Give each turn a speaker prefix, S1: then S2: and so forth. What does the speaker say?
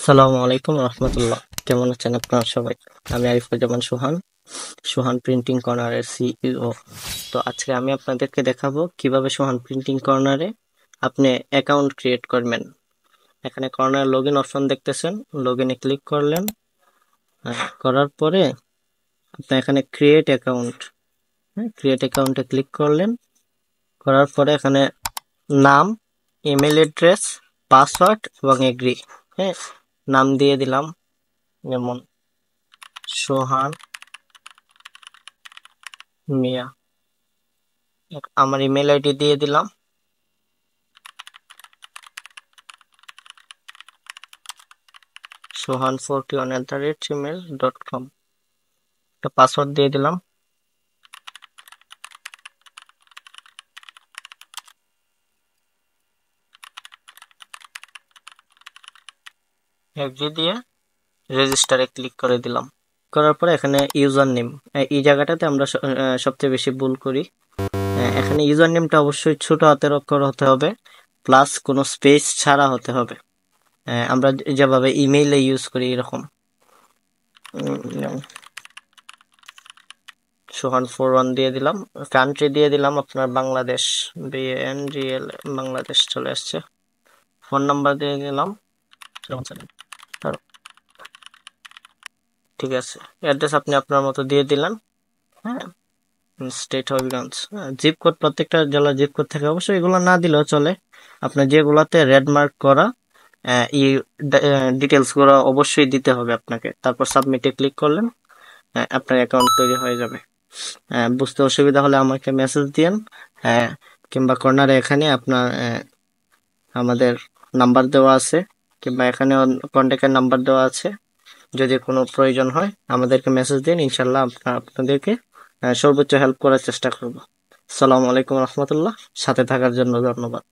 S1: সালামু আলাইকুম রহমতুল্লাহ। কেমন আছেন আপনারা সবাই? আমি আরিফুজ্জামান সোহান, সোহান প্রিন্টিং কর্নারের সিইও। তো আজকে আমি আপনাদেরকে দেখাবো কিভাবে সোহান প্রিন্টিং কর্নারে আপনি অ্যাকাউন্ট ক্রিয়েট করবেন। এখানে কর্নার লগ ইন অপশন দেখতেছেন, লগ ইনে ক্লিক করলেন। করার পরে আপনি এখানে ক্রিয়েট অ্যাকাউন্ট, ক্রিয়েট অ্যাকাউন্টে ক্লিক করলেন। করার পরে এখানে নাম, ইমেল অ্যাড্রেস, পাসওয়ার্ড এবং এগ্রি। হ্যাঁ, নাম দিয়ে দিলাম, যেমন সোহান মিয়া। আমার ইমেল আইডি দিয়ে দিলাম, sohan41@gmail.com। একটা পাসওয়ার্ড দিয়ে দিলাম। এগ্রি দিয়ে রেজিস্টারে ক্লিক করে দিলাম। করার পরে এখানে ইউজার নেম, এই জায়গাটাতে আমরা সবচেয়ে বেশি ভুল করি। এখানে ইউজার নেমটা অবশ্যই ছোট হাতের অক্ষর হতে হবে, প্লাস কোনো স্পেস ছাড়া হতে হবে। আমরা যেভাবে ইমেইলে ইউজ করি এরকম। সোহান41 দিয়ে দিলাম। কান্ট্রি দিয়ে দিলাম আপনার বাংলাদেশ, BNGL, বাংলাদেশ চলে আসছে। ফোন নাম্বার দিয়ে দিলাম, ঠিক আছে। অ্যাড্রেস আপনি আপনার মতো দিয়ে দিলেন। হ্যাঁ, স্টেট হবিগঞ্জ। জিপ কোড, প্রত্যেকটা জেলার জিপ কোড থাকে, অবশ্যই এগুলো না দিলেও চলে। আপনার যেগুলাতে রেড মার্ক করা, এই ডিটেলস গুলো অবশ্যই দিতে হবে আপনাকে। তারপর সাবমিটে ক্লিক করলেন, আপনার অ্যাকাউন্ট তৈরি হয়ে যাবে। বুঝতে অসুবিধা হলে আমাকে মেসেজ দিন, কিংবা কর্নারে এখানে আপনার আমাদের নাম্বার দেওয়া আছে, কিংবা এখানে কন্ট্যাক্টের নাম্বার দেওয়া আছে। যদি কোনো প্রয়োজন হয় আমাদেরকে মেসেজ দিন, ইনশাল্লাহ আপনাদেরকে সর্বোচ্চ হেল্প করার চেষ্টা করব। আসসালামু আলাইকুম রহমতুল্লাহ। সাথে থাকার জন্য ধন্যবাদ।